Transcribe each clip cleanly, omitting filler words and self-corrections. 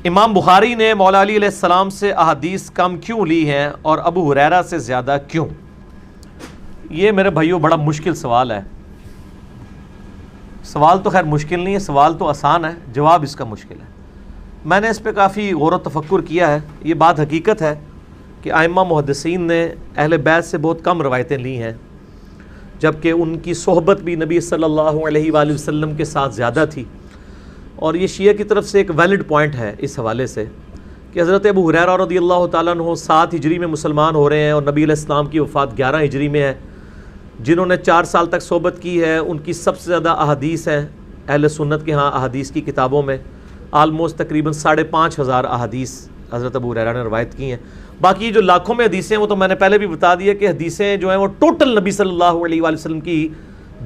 امام بخاری نے مولا علی علیہ السلام سے احادیث کم کیوں لی ہیں اور ابو ہریرہ سے زیادہ کیوں؟ یہ میرے بھائیوں بڑا مشکل سوال ہے. سوال تو خیر مشکل نہیں ہے، سوال تو آسان ہے، جواب اس کا مشکل ہے. میں نے اس پہ کافی غور و تفکر کیا ہے. یہ بات حقیقت ہے کہ ائمہ محدثین نے اہل بیت سے بہت کم روایتیں لی ہیں، جبکہ ان کی صحبت بھی نبی صلی اللہ علیہ وآلہ وسلم کے ساتھ زیادہ تھی. اور یہ شیعہ کی طرف سے ایک ویلڈ پوائنٹ ہے اس حوالے سے کہ حضرت ابو ہریرہ رضی اللہ تعالیٰ عنہ 7 ہجری میں مسلمان ہو رہے ہیں اور نبی علیہ السلام کی وفات 11 ہجری میں ہے. جنہوں نے 4 سال تک صحبت کی ہے ان کی سب سے زیادہ احادیث ہیں اہل سنت کے ہاں احادیث کی کتابوں میں. آلموسٹ تقریباً 5,500 احادیث حضرت ابو ہریرہ نے روایت کی ہیں. باقی جو لاکھوں میں حدیثیں ہیں وہ تو میں نے پہلے بھی بتا دیا کہ حدیثیں جو ہیں وہ ٹوٹل نبی صلی اللہ علیہ وآلہ وسلم کی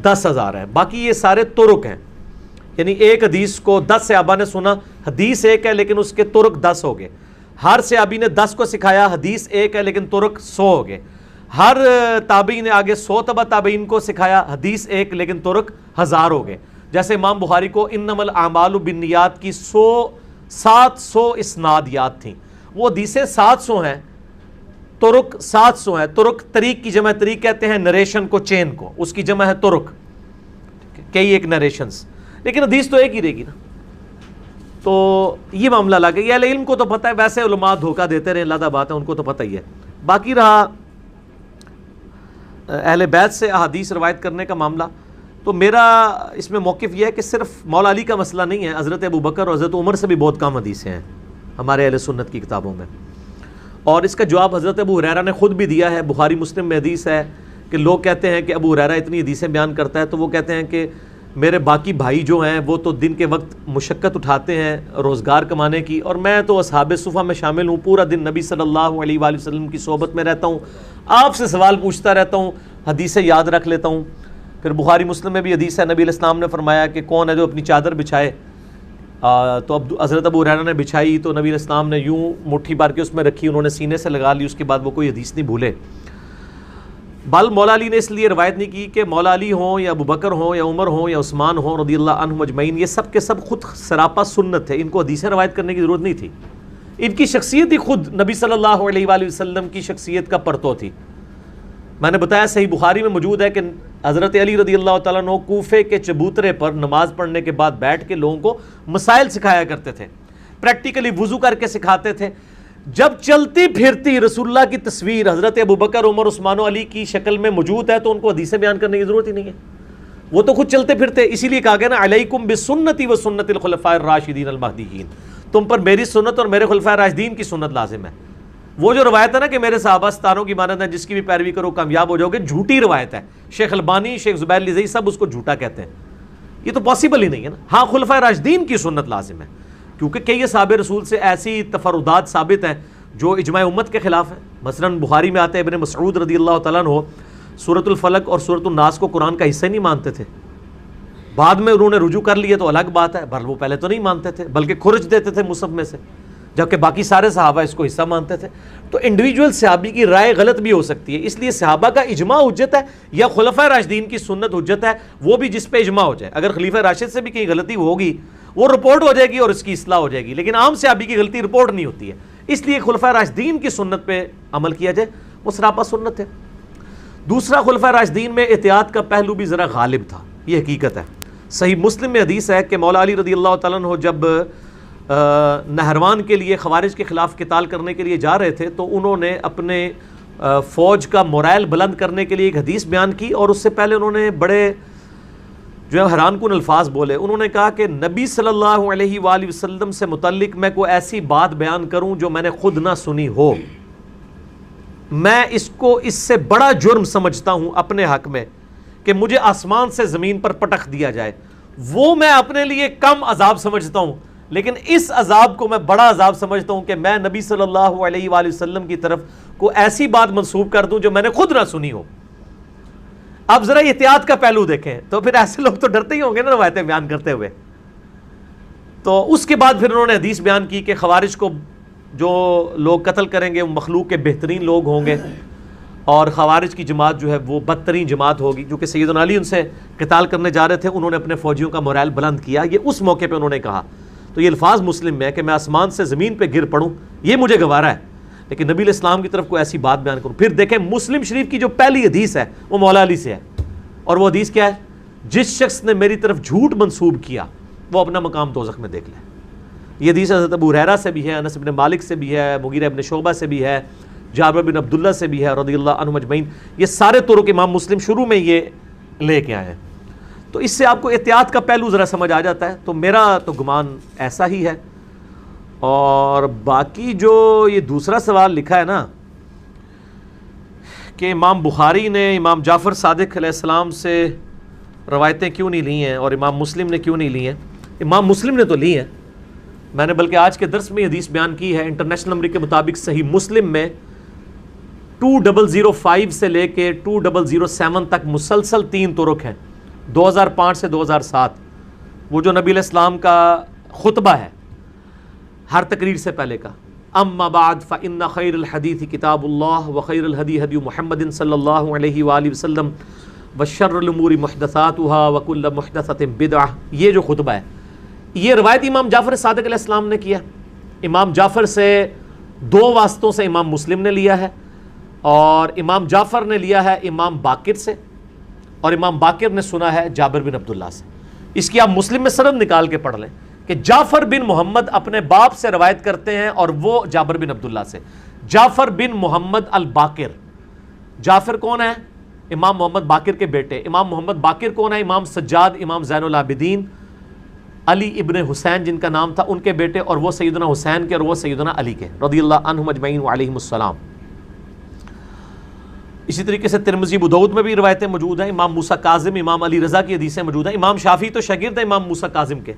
10,000 ہیں. باقی یہ سارے طرق ہیں، یعنی ایک حدیث کو 10 صحابہ نے سنا، حدیث ایک ہے لیکن اس کے طرق 10 ہو گئے. ہر صحابی نے 10 کو سکھایا، حدیث ایک ہے لیکن طرق 100 ہو گئے. ہر تابعی نے آگے 100 تبع تابعین کو سکھایا، حدیث ایک لیکن طرق 1000 ہو گئے. جیسے امام بخاری کو انما الاعمال بالنیات کی 700 اسنادیات تھیں، وہ حدیثیں 700 ہیں، طرق 700 ہیں. طرق طریق کی جمع، طریق کہتے ہیں نریشن کو، چین کو، اس کی جمع ہے طرق، کئی ایک نریشنز، لیکن حدیث تو ایک ہی رہے گی نا. تو یہ معاملہ لگا. یہ اہل علم کو تو پتہ ہے، ویسے علماء دھوکہ دیتے رہے، اللہ بات ہے، ان کو تو پتہ ہی ہے. باقی رہا اہل بیت سے احادیث روایت کرنے کا معاملہ، تو میرا اس میں موقف یہ ہے کہ صرف مولا علی کا مسئلہ نہیں ہے، حضرت ابو بکر اور حضرت عمر سے بھی بہت کم حدیثیں ہیں ہمارے اہل سنت کی کتابوں میں. اور اس کا جواب حضرت ابو ہریرہ نے خود بھی دیا ہے. بخاری مسلم میں حدیث ہے کہ لوگ کہتے ہیں کہ ابو ہریرہ اتنی حدیثیں بیان کرتا ہے، تو وہ کہتے ہیں کہ میرے باقی بھائی جو ہیں وہ تو دن کے وقت مشقت اٹھاتے ہیں روزگار کمانے کی، اور میں تو اصحاب صفہ میں شامل ہوں، پورا دن نبی صلی اللہ علیہ وآلہ وسلم کی صحبت میں رہتا ہوں، آپ سے سوال پوچھتا رہتا ہوں، حدیثیں یاد رکھ لیتا ہوں. پھر بخاری مسلم میں بھی حدیث ہے، نبی علیہ السلام نے فرمایا کہ کون ہے جو اپنی چادر بچھائے، تو اب حضرت ابو ہریرہ نے بچھائی تو نبی علیہ السلام نے یوں مٹھی بھر کے اس میں رکھی، انہوں نے سینے سے لگا لی، اس کے بعد وہ کوئی حدیث نہیں بھولے. بل مولا علی نے اس لیے روایت نہیں کی کہ مولا علی ہوں یا ابو بکر ہوں یا عمر ہوں یا عثمان ہوں رضی اللہ عنہم اجمعین، یہ سب کے سب خود سراپا سنت تھے، ان کو حدیثیں روایت کرنے کی ضرورت نہیں تھی. ان کی شخصیت ہی خود نبی صلی اللہ علیہ وآلہ وسلم کی شخصیت کا پرتو تھی. میں نے بتایا صحیح بخاری میں موجود ہے کہ حضرت علی رضی اللہ تعالیٰ عنہ کوفے کے چبوترے پر نماز پڑھنے کے بعد بیٹھ کے لوگوں کو مسائل سکھایا کرتے تھے، پریکٹیکلی وضو کر کے سکھاتے تھے. جب چلتی پھرتی رسول اللہ کی تصویر حضرت ابو بکر عمر عثمان و علی کی شکل میں موجود ہے تو ان کو حدیثیں بیان کرنے کی ضرورت ہی نہیں ہے، وہ تو خود چلتے پھرتے. اسی لیے کہا گیا نا علیکم بسنتی و سنت الخلفاء الراشدین المہدیین، تم پر میری سنت اور میرے خلفاء راشدین کی سنت لازم ہے. وہ جو روایت ہے نا کہ میرے صحابہ ستاروں کی مانند ہیں، جس کی بھی پیروی کرو کامیاب ہو جاؤ گے، جھوٹی روایت ہے. شیخ البانی، شیخ زبیر لزئی سب اس کو جھوٹا کہتے ہیں. یہ تو پاسبل ہی نہیں ہے نا. ہاں خلفاء راشدین کی سنت لازم ہے، کیونکہ کئی صحابہ رسول سے ایسی تفردات ثابت ہیں جو اجماع امت کے خلاف ہے. مثلا بخاری میں آتا ہے ابن مسعود رضی اللہ تعالیٰ عنہ سورۃ الفلق اور سورۃ الناس کو قرآن کا حصہ نہیں مانتے تھے. بعد میں انہوں نے رجوع کر لیے تو الگ بات ہے، بل وہ پہلے تو نہیں مانتے تھے، بلکہ خرج دیتے تھے مصحف میں سے، جبکہ باقی سارے صحابہ اس کو حصہ مانتے تھے. تو انڈیویجول صحابی کی رائے غلط بھی ہو سکتی ہے، اس لیے صحابہ کا اجماع حجت ہے یا خلفاء راشدین کی سنت حجت ہے، وہ بھی جس پہ اجماع ہو جائے. اگر خلیفہ راشد سے بھی کہیں غلطی ہوگی وہ رپورٹ ہو جائے گی اور اس کی اصلاح ہو جائے گی، لیکن عام صحابی کی غلطی رپورٹ نہیں ہوتی ہے. اس لیے خلفاء راشدین کی سنت پہ عمل کیا جائے، وہ سراپا سنت ہے. دوسرا، خلفاء راشدین میں احتیاط کا پہلو بھی ذرا غالب تھا، یہ حقیقت ہے. صحیح مسلم میں حدیث ہے کہ مولا علی رضی اللہ تعالیٰ عنہ جب نہروان کے لیے خوارج کے خلاف قتال کرنے کے لیے جا رہے تھے تو انہوں نے اپنے فوج کا مورائل بلند کرنے کے لیے ایک حدیث بیان کی، اور اس سے پہلے انہوں نے بڑے جو ہے حیران کن الفاظ بولے. انہوں نے کہا کہ نبی صلی اللہ علیہ وآلہ وسلم سے متعلق میں کوئی ایسی بات بیان کروں جو میں نے خود نہ سنی ہو، میں اس کو اس سے بڑا جرم سمجھتا ہوں اپنے حق میں کہ مجھے آسمان سے زمین پر پٹخ دیا جائے. وہ میں اپنے لیے کم عذاب سمجھتا ہوں، لیکن اس عذاب کو میں بڑا عذاب سمجھتا ہوں کہ میں نبی صلی اللہ علیہ وآلہ وسلم کی طرف کو ایسی بات منسوب کر دوں جو میں نے خود نہ سنی ہو. اب ذرا احتیاط کا پہلو دیکھیں تو پھر ایسے لوگ تو ڈرتے ہی ہوں گے نا روایتیں بیان کرتے ہوئے. تو اس کے بعد پھر انہوں نے حدیث بیان کی کہ خوارج کو جو لوگ قتل کریں گے وہ مخلوق کے بہترین لوگ ہوں گے، اور خوارج کی جماعت جو ہے وہ بدترین جماعت ہوگی. جو کہ سیدنا علی ان سے قتال کرنے جا رہے تھے، انہوں نے اپنے فوجیوں کا مورائل بلند کیا، یہ اس موقع پہ انہوں نے کہا. تو یہ الفاظ مسلم میں ہے کہ میں آسمان سے زمین پہ گر پڑوں یہ مجھے گوارا ہے، لیکن نبی علیہ السلام کی طرف کوئی ایسی بات بیان کروں۔ پھر دیکھیں مسلم شریف کی جو پہلی حدیث ہے وہ مولا علی سے ہے، اور وہ حدیث کیا ہے؟ جس شخص نے میری طرف جھوٹ منسوب کیا وہ اپنا مقام دوزخ میں دیکھ لے۔ یہ حدیث حضرت ابو ہریرہ سے بھی ہے، انس بن مالک سے بھی ہے، مغیرہ بن شعبہ سے بھی ہے، جابر بن عبداللہ سے بھی ہے رضی اللہ عنہم اجمعین۔ یہ سارے طرق امام مسلم شروع میں یہ لے کے آئے ہیں، تو اس سے آپ کو احتیاط کا پہلو ذرا سمجھ آ جاتا ہے۔ تو میرا تو گمان ایسا ہی ہے۔ اور باقی جو یہ دوسرا سوال لکھا ہے نا کہ امام بخاری نے امام جعفر صادق علیہ السلام سے روایتیں کیوں نہیں لی ہیں اور امام مسلم نے کیوں نہیں لی ہیں، امام مسلم نے تو لی ہیں۔ میں نے بلکہ آج کے درس میں یہ حدیث بیان کی ہے، انٹرنیشنل نمبر کے مطابق صحیح مسلم میں 2005 سے لے کے 2007 تک مسلسل 3 طرق ہیں، 2005 سے 2007، وہ جو نبی علیہ السلام کا خطبہ ہے ہر تقریر سے پہلے کا، اما بعد فإن خیر الحدیث کتاب اللہ وخیر الہدی ہدی محمد صلی اللہ علیہ وآلہ وسلم وشر الامور محدثاتها وکل محدثۃ بدعہ، یہ جو خطبہ ہے یہ روایت امام جعفر صادق علیہ السلام نے کیا۔ امام جعفر سے 2 واسطوں سے امام مسلم نے لیا ہے، اور امام جعفر نے لیا ہے امام باقر سے، اور امام باقر نے سنا ہے جابر بن عبداللہ سے۔ اس کی آپ مسلم میں سند نکال کے پڑھ لیں کہ جعفر بن محمد اپنے باپ سے روایت کرتے ہیں اور وہ جابر بن عبداللہ سے۔ جعفر بن محمد الباقر، جعفر کون ہے؟ امام محمد باقر کے بیٹے۔ امام محمد باقر کون ہے؟ امام سجاد، امام زین العابدین، علی ابن حسین جن کا نام تھا، ان کے بیٹے، اور وہ سیدنا حسین کے اور وہ سیدنا علی کے رضی اللہ عنہم اجمعین وعلیہم السلام۔ اسی طریقے سے ترمذی ابو داؤد میں بھی روایتیں موجود ہیں، امام موسیٰ کاظم، امام علی رضا کی حدیثیں موجود ہیں۔ امام شافعی تو شاگرد ہیں امام موسیٰ کاظم کے،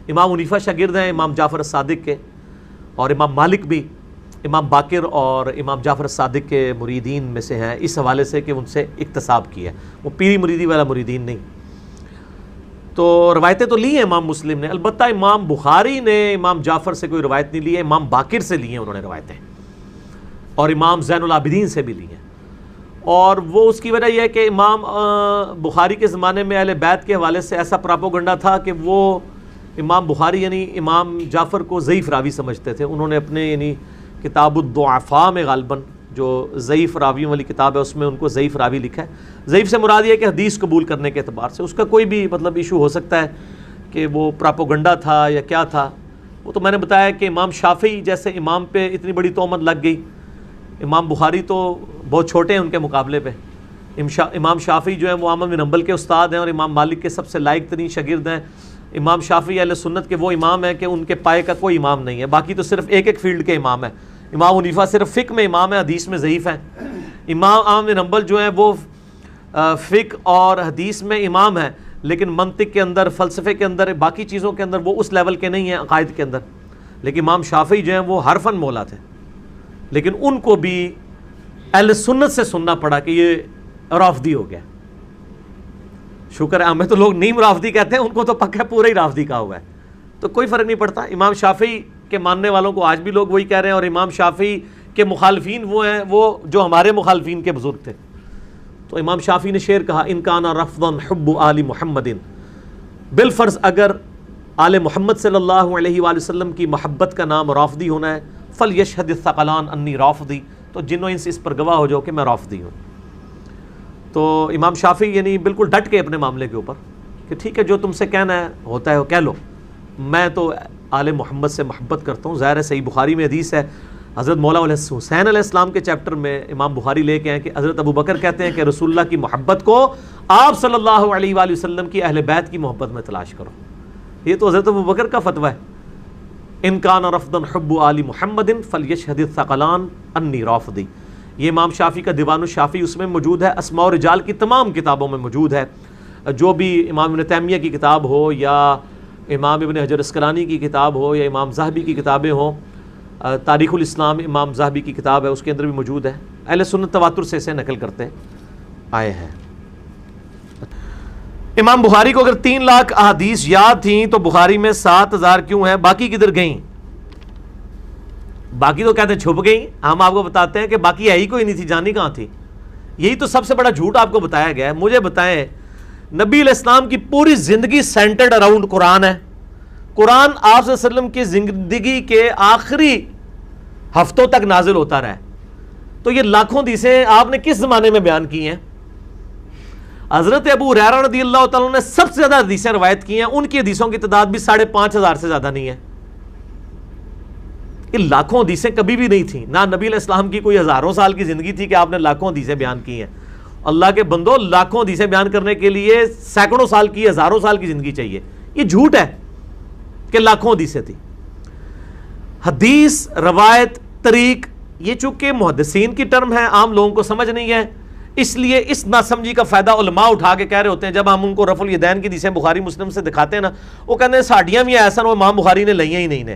امام حنیفہ شاگرد ہیں امام جعفر الصادق کے، اور امام مالک بھی امام باقر اور امام جعفر الصادق کے مریدین میں سے ہیں، اس حوالے سے کہ ان سے اکتساب کیا ہے، وہ پیری مریدی والا مریدین نہیں۔ تو روایتیں تو لی ہیں امام مسلم نے، البتہ امام بخاری نے امام جعفر سے کوئی روایت نہیں لی ہے، امام باقر سے لی ہیں انہوں نے روایتیں، اور امام زین العابدین سے بھی لی ہیں۔ اور وہ اس کی وجہ یہ ہے کہ امام بخاری کے زمانے میں اہل بیت کے حوالے سے ایسا پراپوگنڈا تھا کہ وہ امام بخاری یعنی امام جعفر کو ضعیف راوی سمجھتے تھے۔ انہوں نے اپنے یعنی کتاب الضعفاء میں غالباً جو ضعیف راویوں والی کتاب ہے اس میں ان کو ضعیف راوی لکھا ہے۔ ضعیف سے مراد یہ ہے کہ حدیث قبول کرنے کے اعتبار سے اس کا کوئی بھی مطلب ایشو ہو سکتا ہے کہ وہ پراپوگنڈا تھا یا کیا تھا۔ وہ تو میں نے بتایا کہ امام شافعی جیسے امام پہ اتنی بڑی تہمت لگ گئی، امام بخاری تو بہت چھوٹے ہیں ان کے مقابلے پہ۔ امام شافعی جو ہیں وہ احمد بن حنبل کے استاد ہیں اور امام مالک کے سب سے لائق ترین شاگرد ہیں۔ امام شافعی اہل سنت کے وہ امام ہیں کہ ان کے پائے کا کوئی امام نہیں ہے، باقی تو صرف ایک فیلڈ کے امام ہیں۔ امام حنیفہ صرف فقہ میں امام ہے، حدیث میں ضعیف ہیں۔ امام احمد بن حنبل جو ہیں وہ فقہ اور حدیث میں امام ہیں، لیکن منطق کے اندر، فلسفے کے اندر، باقی چیزوں کے اندر وہ اس لیول کے نہیں ہیں، عقائد کے اندر۔ لیکن امام شافعی جو ہیں وہ حرفاً مولا تھے، لیکن ان کو بھی اہل سنت سے سننا پڑا کہ یہ رافضی ہو گیا۔ شکر ہے ہمیں تو لوگ نیم رافضی کہتے ہیں، ان کو تو پکا پورا ہی رافضی کہا ہوا ہے، تو کوئی فرق نہیں پڑتا۔ امام شافعی کے ماننے والوں کو آج بھی لوگ وہی کہہ رہے ہیں، اور امام شافعی کے مخالفین وہ ہیں وہ جو ہمارے مخالفین کے بزرگ تھے۔ تو امام شافعی نے شعر کہا، ان کان رفضا حب آل محمد، بالفرض اگر آل محمد صلی اللہ علیہ وآلہ وسلم کی محبت کا نام رافضی ہونا ہے، فلیشہد الثقلان انی رافضی، تو جنوں انس اس پر گواہ ہو جاؤ کہ میں رافضی ہوں۔ تو امام شافعی یعنی بالکل ڈٹ کے اپنے معاملے کے اوپر کہ ٹھیک ہے جو تم سے کہنا ہے ہوتا ہے وہ کہہ لو، میں تو آل محمد سے محبت کرتا ہوں۔ ظاہر ہے صحیح بخاری میں حدیث ہے، حضرت مولا حسین علیہ السلام کے چیپٹر میں امام بخاری لے کے ہیں کہ حضرت ابو بکر کہتے ہیں کہ رسول اللہ کی محبت کو آپ صلی اللہ علیہ وآلہ وسلم کی اہل بیت کی محبت میں تلاش کرو۔ یہ تو حضرت ابو بکر کا فتویٰ ہے، ان کان رفضا حب آل محمد فلیشہد الثقلان انی رافضی۔ یہ امام شافعی کا دیوان الشافعی اس میں موجود ہے، اسماء و رجال کی تمام کتابوں میں موجود ہے، جو بھی امام ابن تیمیہ کی کتاب ہو یا امام ابن حجر اسقلانی کی کتاب ہو یا امام ذہبی کی کتابیں ہوں، تاریخ الاسلام امام ذہبی کی کتاب ہے اس کے اندر بھی موجود ہے۔ اہل سنت تواتر سے اسے نقل کرتے آئے ہیں۔ امام بخاری کو اگر 3 لاکھ احادیث یاد تھیں تو بخاری میں 7000 کیوں ہیں؟ باقی کدھر گئیں؟ باقی تو کہتے ہیں چھپ گئیں، ہم آپ کو بتاتے ہیں کہ باقی ہے ہی کوئی نہیں تھی، جانی کہاں تھی؟ یہی تو سب سے بڑا جھوٹ آپ کو بتایا گیا ہے۔ مجھے بتائیں، نبی علیہ السلام کی پوری زندگی سینٹرڈ اراؤنڈ قرآن ہے، قرآن آپ صلی اللہ علیہ وسلم کی زندگی کے آخری ہفتوں تک نازل ہوتا رہا ہے. تو یہ لاکھوں حدیثیں آپ نے کس زمانے میں بیان کی ہیں؟ حضرت ابو ہریرہ رضی اللہ تعالیٰ نے سب سے زیادہ حدیثیں روایت کی ہیں، ان کی حدیثوں کی تعداد بھی 5,500 سے زیادہ نہیں ہے. یہ لاکھوں حدیثیں کبھی بھی نہیں تھیں، نہ نبی علیہ السلام کی کوئی ہزاروں سال کی زندگی تھی کہ آپ نے لاکھوں حدیثیں بیان کی ہیں. اللہ کے بندو، لاکھوں حدیثیں بیان کرنے کے لیے سینکڑوں سال کی، ہزاروں سال کی زندگی چاہیے. یہ جھوٹ ہے کہ لاکھوں حدیثیں تھیں. حدیث، روایت، طریق، یہ چونکہ محدثین کی ٹرم ہے، عام لوگوں کو سمجھ نہیں ہے، اس لیے اس ناسمجھی کا فائدہ علماء اٹھا کے کہہ رہے ہوتے ہیں. جب ہم ان کو رفع الیدین کی حدیثیں بخاری مسلم سے دکھاتے ہیں نا، وہ کہتے ہیں ساڈیاں بھی ایسا وہ امام بخاری نے لئیاں ہی نہیں نے،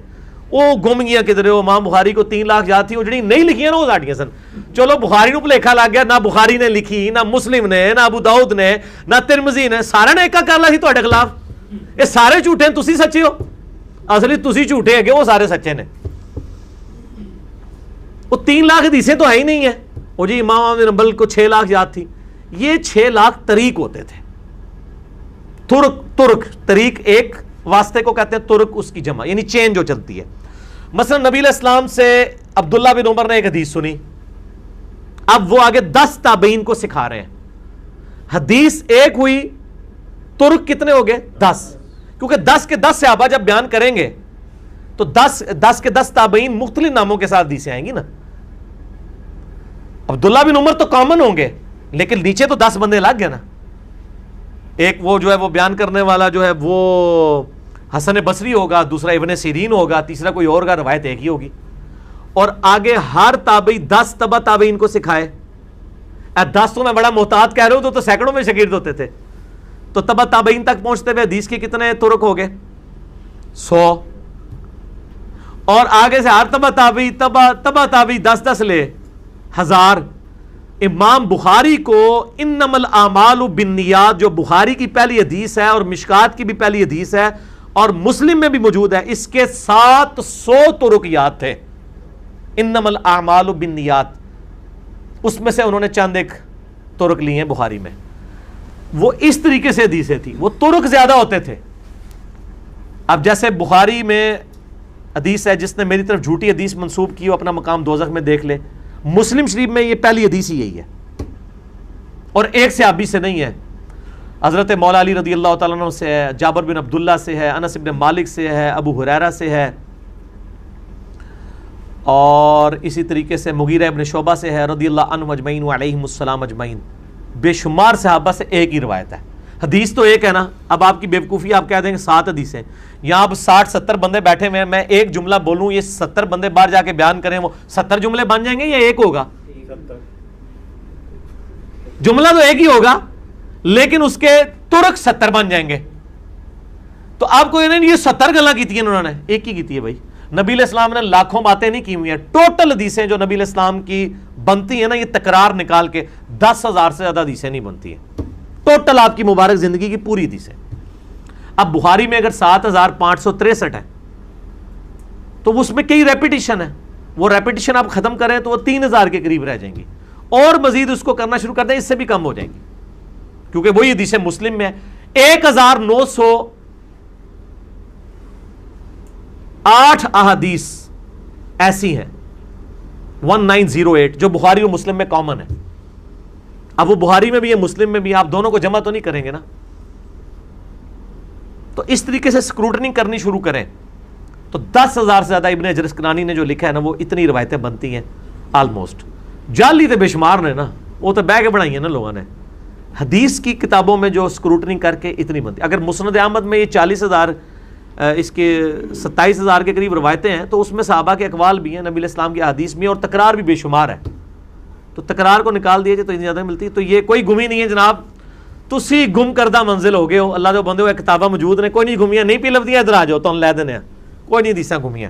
وہ گم گیا کدھر. وہ امام بخاری کو 3 لاکھ یاد تھی، وہ جڑی نہیں لکھیاں نا وہ ساڈیاں سن. چلو بخاری نو بھلیکھا لگ گیا، نہ بخاری نے لکھی، نہ مسلم نے، نہ ابو داؤد نے، نہ ترمذی نے، سارے نے ایکا کر لا سی تہاڈے خلاف. یہ سارے جھوٹے ہیں، تسی سچے ہو. اصلی تسی جھوٹے ہیں کہ وہ سارے سچے نے. وہ 3 لاکھ حدیثیں تو ہے ہی نہیں ہیں. وہ جی امام احمد بن حنبل کو 6 لاکھ یاد تھی. یہ 6 لاکھ طریق ہوتے تھے. ترک طریق ایک واسطے کو کہتے ہیں، ترک اس کی جمع، یعنی چین جو چلتی ہے. مثلا نبی علیہ السلام سے عبداللہ بن عمر نے ایک حدیث سنی، اب وہ آگے 10 تابعین کو سکھا رہے ہیں. حدیث ایک ہوئی، ترک کتنے ہو گئے؟ 10. کیونکہ 10 کے 10 صحابہ جب بیان کریں گے تو 10 کے 10 تابعین مختلف ناموں کے ساتھ حدیثیں آئیں گی نا. عبداللہ بن عمر تو کامن ہوں گے، لیکن نیچے تو 10 بندے لگ گئے نا. ایک وہ جو ہے وہ بیان کرنے والا جو ہے وہ حسن بصری ہوگا، دوسرا ابن سیرین ہوگا، تیسرا کوئی اور ہوگا، روایت ایک ہی ہوگی. اور آگے ہر تابعی 10 تبع تابعین کو سکھائے. 10 تو میں بڑا محتاط کہہ رہا ہوں، تو سینکڑوں میں شاگرد ہوتے تھے. تو تبع تابعین تک پہنچتے ہوئے حدیث کے کتنے ترک ہو گئے؟ 100. اور آگے سے ہر تبع تابعی 10 لے 1000. امام بخاری کو انما الاعمال بالنیات، جو بخاری کی پہلی حدیث ہے اور مشکات کی بھی پہلی حدیث ہے اور مسلم میں بھی موجود ہے، اس کے 700 ترک یاد تھے. انما الاعمال بالنیات، اس میں سے انہوں نے چند ایک ترک لیے ہیں بخاری میں. وہ اس طریقے سے حدیثیں تھیں، وہ ترک زیادہ ہوتے تھے. اب جیسے بخاری میں حدیث ہے، جس نے میری طرف جھوٹی حدیث منسوب کی وہ اپنا مقام دوزخ میں دیکھ لے. مسلم شریف میں یہ پہلی حدیث ہی یہی ہے، اور ایک صحابی سے نہیں ہے. حضرت مولا علی رضی اللہ تعالیٰ عنہ سے ہے، جابر بن عبداللہ سے ہے، انس بن مالک سے ہے، ابو ہریرہ سے ہے، اور اسی طریقے سے مغیرہ ابن شعبہ سے ہے رضی اللہ عنہ اجمعین وعلیہم السلام اجمعین. بے شمار صحابہ سے ایک ہی روایت ہے. حدیث تو ایک ہے نا. اب آپ کی بیوقوفی، آپ کہہ دیں گے 7 حدیثیں. یہاں اب 60-70 بندے بیٹھے ہوئے ہیں، میں ایک جملہ بولوں، یہ 70 بندے باہر جا کے بیان کریں، وہ 70 جملے بن جائیں گے یا ایک ہوگا؟ جملہ تو ایک ہی ہوگا، لیکن اس کے ترک 70 بن جائیں گے. تو آپ کو یہ 70 گلاں کی تھی انہوں نے، ایک ہی کی ہے بھائی. نبی علیہ السلام نے لاکھوں باتیں نہیں کی ہوئی ہیں. ٹوٹل حدیثیں جو نبی علیہ السلام کی بنتی ہیں نا، یہ تکرار نکال کے 10,000 سے زیادہ حدیثیں نہیں بنتی ہیں. ٹوٹل آپ کی مبارک زندگی کی پوری حدیثیں. اب بخاری میں اگر 7,563 ہے تو اس میں کئی ریپیٹیشن ہے. وہ ریپیٹیشن آپ ختم کریں تو وہ 3,000 کے قریب رہ جائیں گی، اور مزید اس کو کرنا شروع کر دیں اس سے بھی کم ہو جائیں گی، کیونکہ وہی حدیثیں مسلم میں 1908 احادیث ایسی ہیں 1908 جو بخاری اور مسلم میں کامن ہے. اب وہ بخاری میں بھی ہے، مسلم میں بھی، آپ دونوں کو جمع تو نہیں کریں گے نا. تو اس طریقے سے سکروٹنی کرنی شروع کریں تو 10,000 سے زیادہ ابن حجر اسقلانی نے جو لکھا ہے نا، وہ اتنی روایتیں بنتی ہیں آلموسٹ. جعلی تو بے شمار نے نا، وہ تو بہ کے بنائی ہیں نا لوگوں نے. حدیث کی کتابوں میں جو سکروٹنی کر کے اتنی بنتی. اگر مسند احمد میں یہ 40,000 اس کے 27,000 کے قریب روایتیں ہیں، تو اس میں صحابہ کے اقوال بھی ہیں، نبی علیہ السلام کی احادیث بھی ہیں، اور تکرار بھی بے شمار ہے. تو تکرار کو نکال دیے تو اتنی زیادہ ملتی. تو یہ کوئی گمی نہیں ہے جناب، تسی گم کردہ منزل ہو گئے ہو. اللہ دے بندے ہوئے کتاباں موجود نے، کوئی نہیں گمیاں نہیں پی لفدیاں، ادھر آ جاؤ تو لے دینے ہیں، کوئی نہیں حدیثاں گمیاں.